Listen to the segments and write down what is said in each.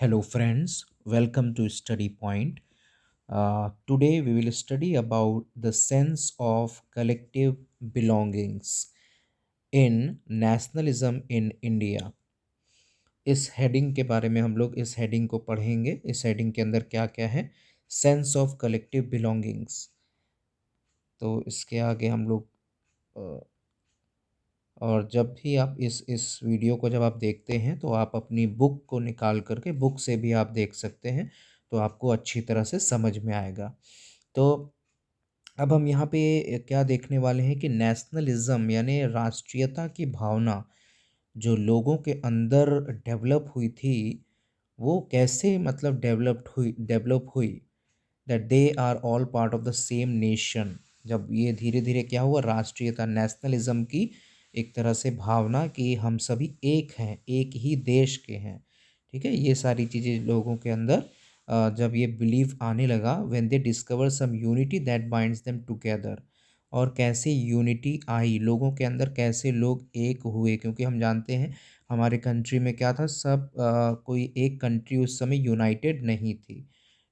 Hello, friends. Welcome to Study Point. Today, we will study about the sense of collective belongings in nationalism in India. इस heading के बारे में हम लोग इस हेडिंग को पढ़ेंगे। इस हेडिंग के अंदर क्या क्या है? Sense of collective belongings. तो इसके आगे हम लोग और जब भी आप इस वीडियो को जब आप देखते हैं तो आप अपनी बुक को निकाल करके बुक से भी आप देख सकते हैं, तो आपको अच्छी तरह से समझ में आएगा। तो अब हम यहाँ पे क्या देखने वाले हैं कि नेशनलिज्म यानी राष्ट्रीयता की भावना जो लोगों के अंदर डेवलप हुई थी, वो कैसे मतलब डेवलप हुई that they are all part of the same nation. जब ये धीरे धीरे क्या हुआ, राष्ट्रीयता नेशनलिज्म की एक तरह से भावना कि हम सभी एक हैं, एक ही देश के हैं। ठीक है, ये सारी चीज़ें लोगों के अंदर जब ये बिलीव आने लगा, when they discover some unity that binds them together. और कैसे यूनिटी आई लोगों के अंदर, कैसे लोग एक हुए, क्योंकि हम जानते हैं हमारे कंट्री में क्या था, सब कोई एक कंट्री उस समय यूनाइटेड नहीं थी।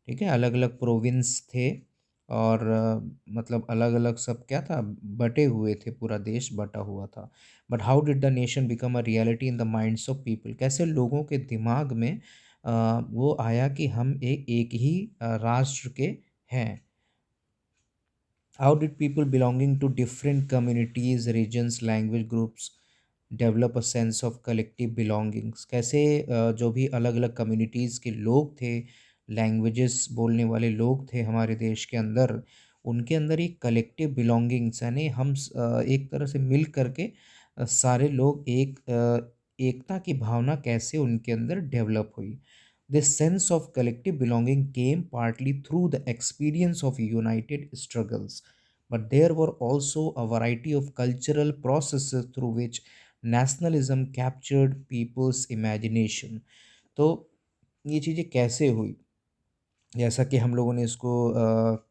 ठीक है, अलग अलग प्रोविंस थे और मतलब अलग अलग सब क्या था, बटे हुए थे, पूरा देश बटा हुआ था। But how did the nation become a reality in the minds of people? कैसे लोगों के दिमाग में वो आया कि हम एक ही राष्ट्र के हैं। How did people belonging to different communities, regions, language groups develop a sense of collective belongings? कैसे जो भी अलग अलग कम्युनिटीज़ के लोग थे, लैंग्वेजेस बोलने वाले लोग थे हमारे देश के अंदर, उनके अंदर एक कलेक्टिव बिलोंगिंग्स यानी हम एक तरह से मिल करके सारे लोग एकता की भावना कैसे उनके अंदर डेवलप हुई। This sense of collective belonging came partly through the experience of united struggles, but there were also a variety of cultural processes through which nationalism captured people's imagination. तो ये चीज़ें कैसे हुई, जैसा कि हम लोगों ने इसको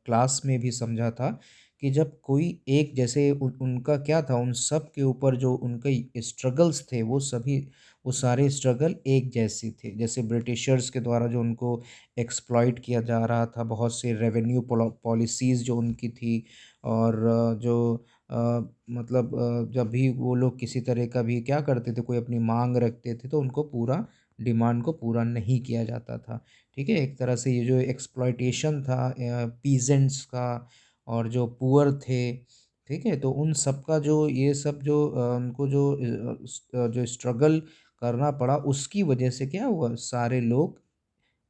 क्लास में भी समझा था कि जब कोई एक जैसे उनका क्या था, उन सब के ऊपर जो उनके स्ट्रगल्स थे वो सभी, वो सारे स्ट्रगल एक जैसी थे। जैसे ब्रिटिशर्स के द्वारा जो उनको एक्सप्लॉइट किया जा रहा था, बहुत से रेवेन्यू पॉलिसीज़ जो उनकी थी, और मतलब जब भी वो लोग किसी तरह का भी क्या करते थे, कोई अपनी मांग रखते थे तो उनको पूरा डिमांड को पूरा नहीं किया जाता था। ठीक है, एक तरह से ये जो एक्सप्लॉइटेशन था पीजेंट्स का और जो पुअर थे, ठीक है, तो उन सब का जो ये सब जो उनको जो जो स्ट्रगल करना पड़ा, उसकी वजह से क्या हुआ, सारे लोग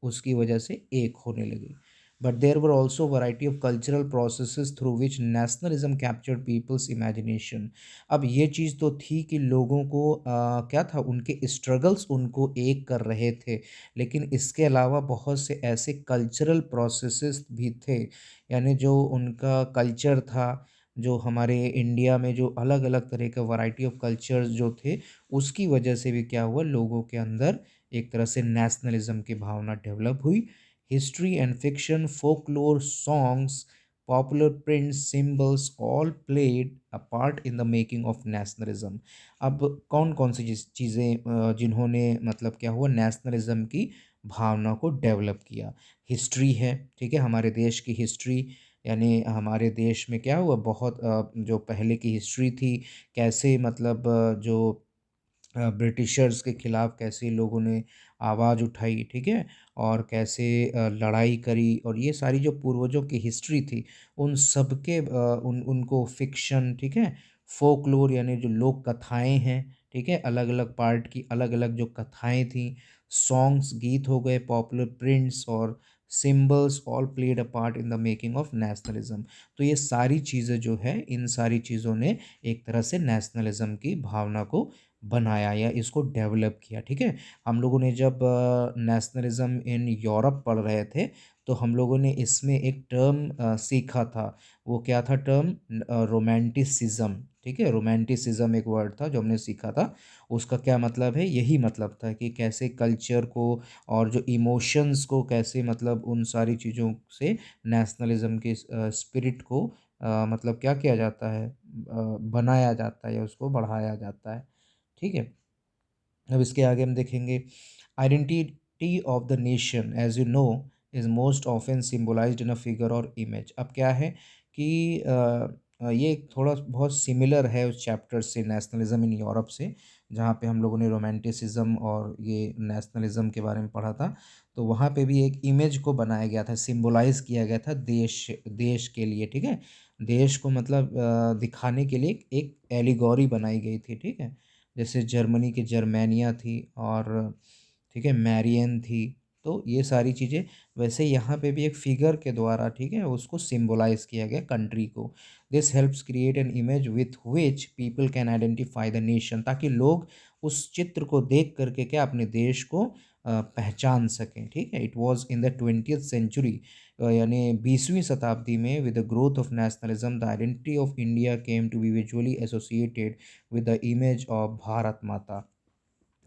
उसकी वजह से एक होने लगे। But there were also variety of cultural processes through which nationalism captured people's imagination. अब ये चीज़ तो थी कि लोगों को क्या था, उनके स्ट्रगल्स उनको एक कर रहे थे, लेकिन इसके अलावा बहुत से ऐसे कल्चरल प्रोसेसेस भी थे, यानी जो उनका कल्चर था, जो हमारे इंडिया में जो अलग अलग तरह के वैरायटी ऑफ कल्चर्स जो थे, उसकी वजह से भी क्या हुआ, लोगों के अंदर एक तरह से नेशनलिज्म की भावना डेवलप हुई। History and fiction, folklore, songs, popular prints, symbols all played a part in the making of nationalism. अब कौन कौन सी चीज़ें जिन्होंने मतलब क्या हुआ, नेशनलिज्म की भावना को डेवलप किया। हिस्ट्री है, ठीक है, हमारे देश की हिस्ट्री, यानी हमारे देश में क्या हुआ, बहुत जो पहले की हिस्ट्री थी, कैसे मतलब जो ब्रिटिशर्स के खिलाफ कैसे लोगों ने आवाज़ उठाई, ठीक है, और कैसे लड़ाई करी, और ये सारी जो पूर्वजों की हिस्ट्री थी, उन सब के उनको फिक्शन, ठीक है, फोकलोर यानी जो लोक कथाएँ हैं, ठीक है, अलग अलग पार्ट की अलग अलग जो कथाएँ थीं, सॉन्ग्स गीत हो गए, पॉपुलर प्रिंट्स और symbols all played a part in the making of nationalism. तो ये सारी चीज़ें जो है, इन सारी चीज़ों ने एक तरह से नेशनलिज्म की भावना को बनाया या इसको डेवलप किया। ठीक है, हम लोगों ने जब नेशनलिज्म इन यूरोप पढ़ रहे थे, तो हम लोगों ने इसमें एक टर्म सीखा था। वो क्या था टर्म? रोमांटिसिज्म। ठीक है, रोमांटिसिज्म एक वर्ड था जो हमने सीखा था। उसका क्या मतलब है? यही मतलब था कि कैसे कल्चर को और जो इमोशंस को कैसे मतलब उन सारी चीज़ों से नेशनलिज्म के स्पिरिट को मतलब क्या किया जाता है, बनाया जाता है या उसको बढ़ाया जाता है। ठीक है, अब इसके आगे हम देखेंगे identity identity of the nation as you know is most often symbolized in a figure or image. अब क्या है कि ये थोड़ा बहुत सिमिलर है उस चैप्टर से, नेशनलिज्म इन यूरोप से, जहाँ पे हम लोगों ने रोमांटिसिज्म और ये नेशनलिज्म के बारे में पढ़ा था। तो वहाँ पे भी एक इमेज को बनाया गया था, सिम्बोलाइज़ किया गया था देश देश के लिए, ठीक है? देश को मतलब दिखाने के लिए एक एलिगोरी बनाई गई थी, ठीक है? जैसे जर्मनी की जर्मेनिया थी और ठीक है, मैरियन थी। तो ये सारी चीज़ें, वैसे यहाँ पे भी एक फिगर के द्वारा, ठीक है, उसको सिम्बोलाइज़ किया गया कंट्री को। This helps create an image with which people can identify the nation, ताकि लोग उस चित्र को देख करके क्या अपने देश को पहचान सकें, ठीक है? It was in the 20th century, यानी 20वीं शताब्दी में, with the growth of nationalism the identity of India came to be visually associated with the image of Bharat Mata.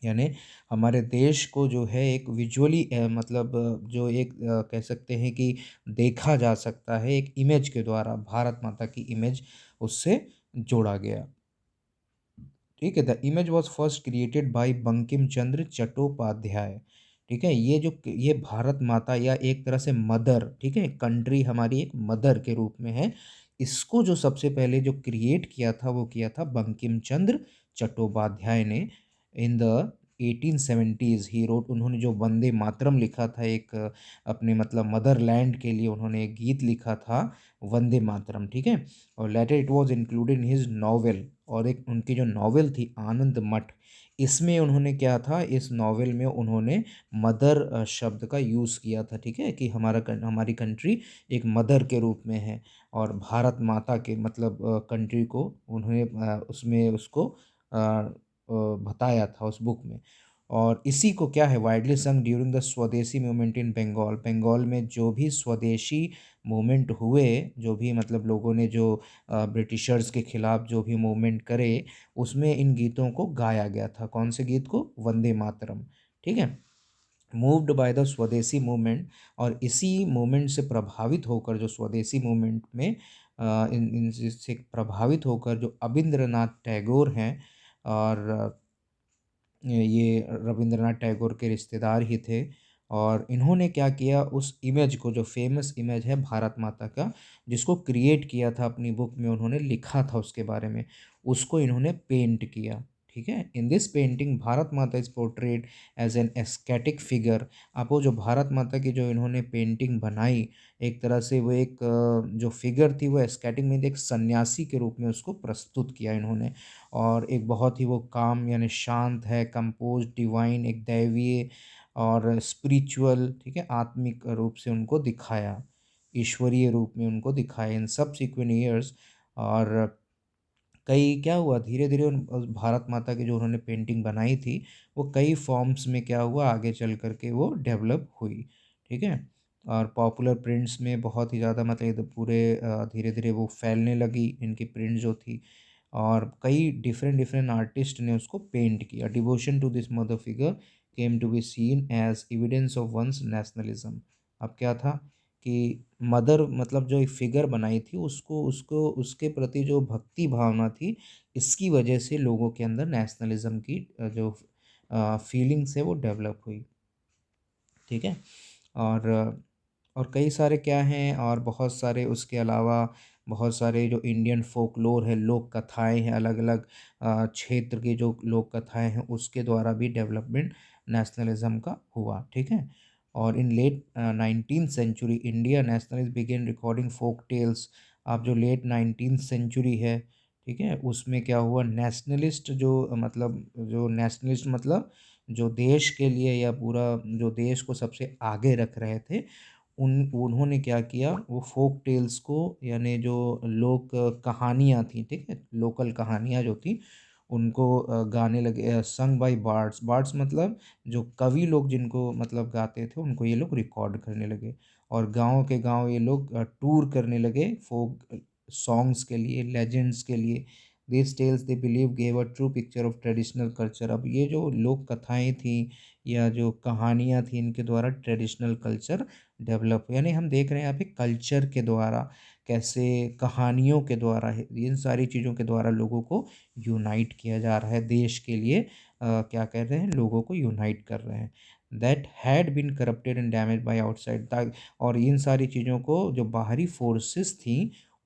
यानी हमारे देश को जो है एक विजुअली मतलब जो एक कह सकते हैं कि देखा जा सकता है एक इमेज के द्वारा, भारत माता की इमेज उससे जोड़ा गया। ठीक है, the image was first created by Bankim Chandra Chattopadhyay. ठीक है, ये भारत माता या एक तरह से मदर, ठीक है, कंट्री हमारी एक मदर के रूप में है। इसको जो सबसे पहले जो क्रिएट किया था वो किया था बंकिम चंद्र चट्टोपाध्याय ने। In the 1870s he wrote, उन्होंने जो वंदे मातरम लिखा था, एक अपने मतलब मदरलैंड के लिए उन्होंने एक गीत लिखा था, वंदे मातरम, ठीक है। और later it was included in his novel, और एक उनकी जो नॉवेल थी आनंद मठ, इसमें उन्होंने क्या था, इस नॉवेल में उन्होंने मदर शब्द का यूज़ किया था, ठीक है, कि हमारी कंट्री एक मदर के रूप में है, और भारत माता के मतलब कंट्री को उन्होंने उसमें उसको बताया था उस बुक में। और इसी को क्या है, वाइडली संग ड्यूरिंग द स्वदेशी मूवमेंट इन बंगाल। बंगाल में जो भी स्वदेशी मूवमेंट हुए, जो भी मतलब लोगों ने जो ब्रिटिशर्स के खिलाफ जो भी मूवमेंट करे, उसमें इन गीतों को गाया गया था। कौन से गीत को? वंदे मातरम, ठीक है। मूव्ड बाय द स्वदेशी मूवमेंट, और इसी मूवमेंट से प्रभावित होकर, जो स्वदेशी मूवमेंट में इन से प्रभावित होकर जो अबिंद्रनाथ टैगोर हैं, और ये रविंद्रनाथ टैगोर के रिश्तेदार ही थे, और इन्होंने क्या किया, उस इमेज को, जो फेमस इमेज है भारत माता का, जिसको क्रिएट किया था अपनी बुक में, उन्होंने लिखा था उसके बारे में, उसको इन्होंने पेंट किया, ठीक है। In this painting Bharat Mata is portrayed as an ascetic figure. आप वो जो भारत माता की जो इन्होंने पेंटिंग बनाई, एक तरह से वो एक जो फिगर थी वो एस्केटिक में एक सन्यासी के रूप में उसको प्रस्तुत किया इन्होंने, और एक बहुत ही वो काम यानी शांत है, कंपोज, डिवाइन, एक दैवीय और स्पिरिचुअल, ठीक है, आत्मिक रूप से उनको दिखाया, ईश्वरीय रूप में उनको दिखाया इन सबसीक्वेंट ईयर्स। और कई क्या हुआ, धीरे धीरे उस भारत माता की जो उन्होंने पेंटिंग बनाई थी, वो कई फॉर्म्स में क्या हुआ, आगे चल करके वो डेवलप हुई, ठीक है। और पॉपुलर प्रिंट्स में बहुत ही ज़्यादा मतलब पूरे धीरे धीरे वो फैलने लगी इनकी प्रिंट जो थी, और कई डिफरेंट डिफरेंट आर्टिस्ट ने उसको पेंट किया। Devotion to this mother figure came to be seen as evidence of one's nationalism. अब क्या था कि मदर मतलब जो एक फिगर बनाई थी, उसको उसको उसके प्रति जो भक्ति भावना थी, इसकी वजह से लोगों के अंदर नेशनलिज्म की जो फीलिंग्स है वो डेवलप हुई, ठीक है। और और कई सारे क्या हैं, और बहुत सारे उसके अलावा बहुत सारे जो इंडियन फोकलोर है, लोक कथाएँ हैं, अलग अलग क्षेत्र की जो लोक कथाएँ हैं, उसके द्वारा भी डेवलपमेंट नेशनलिज्म का हुआ, ठीक है। और in late 19th century India nationalist began recording folk tales. आप जो लेट 19th सेंचुरी है, ठीक है, उसमें क्या हुआ, नेशनलिस्ट जो मतलब जो नेशनलिस्ट मतलब जो देश के लिए या पूरा जो देश को सबसे आगे रख रहे थे, उन्होंने क्या किया, वो फ़ोक टेल्स को, यानी जो लोक कहानियाँ थी, ठीक है, लोकल कहानियाँ जो थी, उनको गाने लगे, संग बाय बार्ड्स। बार्ड्स मतलब जो कवि लोग जिनको मतलब गाते थे, उनको ये लोग रिकॉर्ड करने लगे, और गाँव के गाँव ये लोग टूर करने लगे फ़ोक सॉन्ग्स के लिए, लेजेंड्स के लिए। This tells they believe gave a true picture of traditional culture. अब ये जो लोक कथाएँ थी या जो कहानियाँ थी, इनके द्वारा ट्रेडिशनल कल्चर डेवलप, यानी हम देख रहे हैं यहाँ पे कल्चर के द्वारा कैसे, कहानियों के द्वारा, इन सारी चीज़ों के द्वारा लोगों को यूनाइट किया जा रहा है देश के लिए। क्या कर रहे हैं, लोगों को यूनाइट कर रहे हैं। That had been corrupted and damaged by outside. और इन सारी चीज़ों को जो बाहरी फोर्सेस थी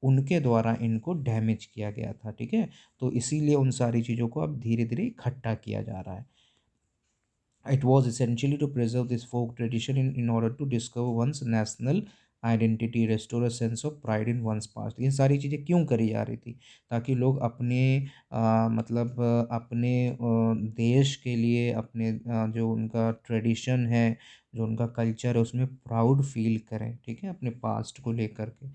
उनके द्वारा इनको डैमेज किया गया था, ठीक है। तो इसीलिए उन सारी चीज़ों को अब धीरे धीरे इकट्ठा किया जा रहा है। It was essentially to preserve this folk tradition in order to discover one's national identity, restore a sense of pride in one's past. ये सारी चीज़ें क्यों करी जा रही थी? ताकि लोग अपने मतलब अपने देश के लिए, अपने जो उनका ट्रेडिशन है, जो उनका कल्चर है, उसमें प्राउड फील करें, ठीक है, अपने पास्ट को लेकर के।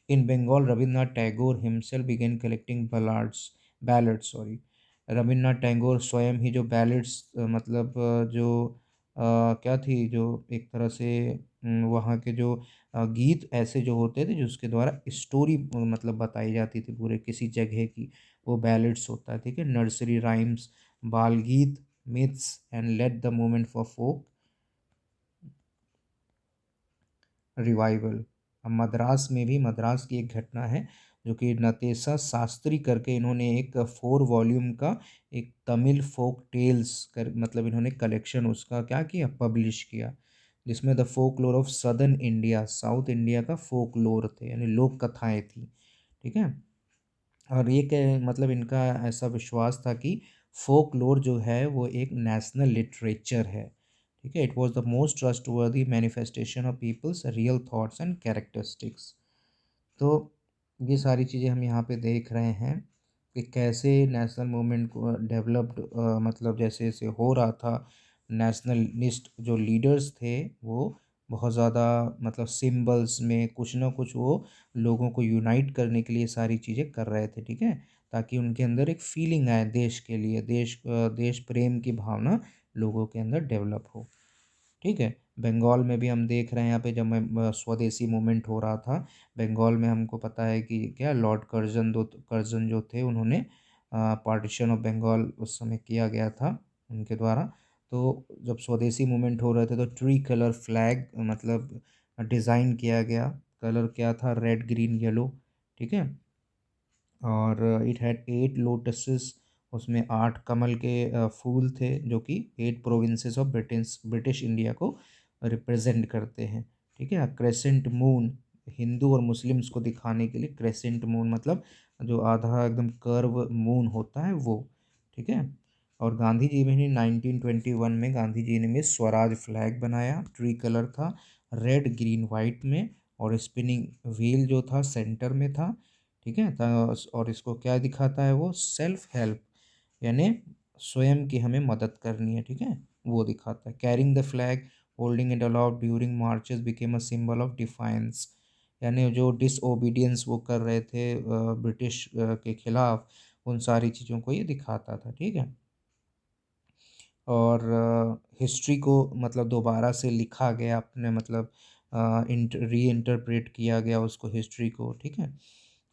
In Bengal Rabindranath Tagore himself began collecting ballads sorry. Rabindranath Tagore स्वयं ही जो बैलेट्स मतलब जो क्या थी, जो एक तरह से वहाँ के जो गीत ऐसे जो होते थे जिसके द्वारा स्टोरी मतलब बताई जाती थी पूरे किसी जगह की, वो बैलेट्स होता है, ठीक है। नर्सरी राइम्स, बाल गीत, myths and led the movement for folk revival. अब मद्रास में भी, मद्रास की एक घटना है जो कि नतेशा शास्त्री करके, इन्होंने एक 4 वॉल्यूम का एक तमिल फोक टेल्स कर मतलब इन्होंने कलेक्शन उसका क्या किया, पब्लिश किया, जिसमें द फोक लोर of southern India, south India का फोक लोर थे, यानी लोक कथाएं थी, ठीक है। और ये मतलब इनका ऐसा विश्वास था कि फोक लोर जो है वो एक नेशनल लिटरेचर है, ठीक है। It was the most trustworthy manifestation of people's real thoughts and characteristics. तो ये सारी चीज़ें हम यहाँ पे देख रहे हैं कि कैसे नेशनल मूवमेंट को डेवलप्ड, मतलब जैसे जैसे हो रहा था, नेशनलिस्ट जो लीडर्स थे वो बहुत ज़्यादा मतलब सिंबल्स में कुछ ना कुछ वो लोगों को यूनाइट करने के लिए सारी चीज़ें कर रहे थे, ठीक है, ताकि उनके अंदर एक फीलिंग आए देश के लिए, देश प्रेम की भावना लोगों के अंदर डेवलप हो, ठीक है। बंगाल में भी हम देख रहे हैं, यहाँ पे जब मैं स्वदेशी मूवमेंट हो रहा था बंगाल में, हमको पता है कि क्या लॉर्ड कर्जन जो थे, उन्होंने पार्टीशन ऑफ बंगाल उस समय किया गया था उनके द्वारा। तो जब स्वदेशी मूवमेंट हो रहे थे तो ट्री कलर फ्लैग मतलब डिज़ाइन किया गया, कलर क्या था, रेड ग्रीन येलो, ठीक है। और इट हैड 8 लोटसेस, उसमें 8 कमल के फूल थे जो कि 8 प्रोविंसेस ऑफ ब्रिटिश इंडिया को रिप्रेजेंट करते हैं, ठीक है। क्रेसेंट मून, हिंदू और मुस्लिम्स को दिखाने के लिए क्रेसेंट मून मतलब जो आधा एकदम कर्व मून होता है वो, ठीक है। और गांधी जी ने 1921 में गांधी जी ने स्वराज फ्लैग बनाया, ट्री कलर था, रेड ग्रीन वाइट में, और स्पिनिंग व्हील जो था सेंटर में था, ठीक है। और इसको क्या दिखाता है, वो सेल्फ हेल्प, यानी स्वयं की हमें मदद करनी है, ठीक है, वो दिखाता है। Carrying the flag, holding it allowed during marches became a symbol of defines, यानी जो डिसओबीडियंस वो कर रहे थे ब्रिटिश के खिलाफ, उन सारी चीज़ों को ये दिखाता था, ठीक है। और हिस्ट्री को मतलब दोबारा से लिखा गया अपने मतलब री इंटरप्रेट किया गया उसको, हिस्ट्री को, ठीक है।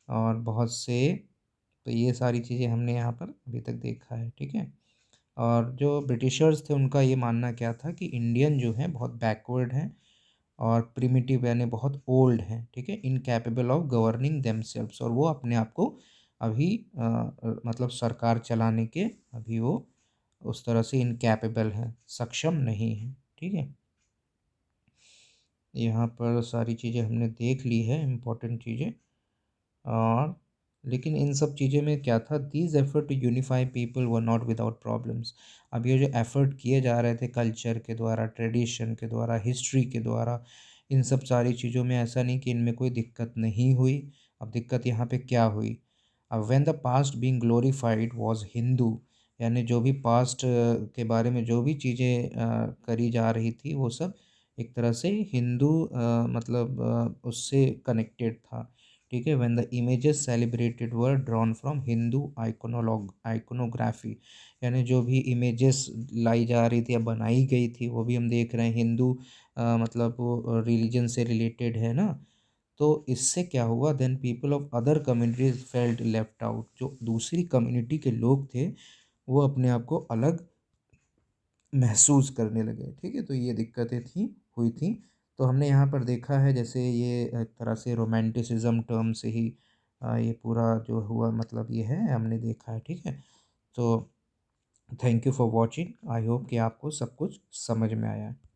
और बहुत से, तो ये सारी चीज़ें हमने यहाँ पर अभी तक देखा है, ठीक है। और जो ब्रिटिशर्स थे उनका ये मानना क्या था कि इंडियन जो हैं बहुत बैकवर्ड हैं और प्रिमिटिव, यानी बहुत ओल्ड हैं, ठीक है, इनकैपेबल ऑफ गवर्निंग देमसेल्व्स, और वो अपने आप को अभी मतलब सरकार चलाने के अभी वो उस तरह से इनकैपेबल हैं, सक्षम नहीं हैं, ठीक है। यहाँ पर सारी चीज़ें हमने देख ली है, इम्पोर्टेंट चीज़ें। और लेकिन इन सब चीज़ें में क्या था, these effort to unify people were not without problems. अब ये जो एफर्ट किए जा रहे थे कल्चर के द्वारा, ट्रेडिशन के द्वारा, हिस्ट्री के द्वारा, इन सब सारी चीज़ों में ऐसा नहीं कि इनमें कोई दिक्कत नहीं हुई। अब दिक्कत यहाँ पे क्या हुई, अब when the past being glorified was Hindu, यानी जो भी पास्ट के बारे में जो भी चीज़ें करी जा रही थी वो सब एक तरह से हिंदू मतलब उससे कनेक्टेड था, ठीक है। When the images celebrated were drawn from Hindu iconography, यानी जो भी इमेजेस लाई जा रही थी या बनाई गई थी वो भी हम देख रहे हैं हिंदू मतलब वो रिलीजन से रिलेटेड है ना। तो इससे क्या हुआ, then people of other communities felt left out, जो दूसरी कम्युनिटी के लोग थे वो अपने आप को अलग महसूस करने लगे, ठीक है। तो ये दिक्कतें थी, हुई थी। तो हमने यहाँ पर देखा है जैसे ये एक तरह से रोमांटिसिज्म टर्म से ही ये पूरा जो हुआ मतलब ये है हमने देखा है, ठीक है। तो thank you for watching. I hope कि आपको सब कुछ समझ में आया है।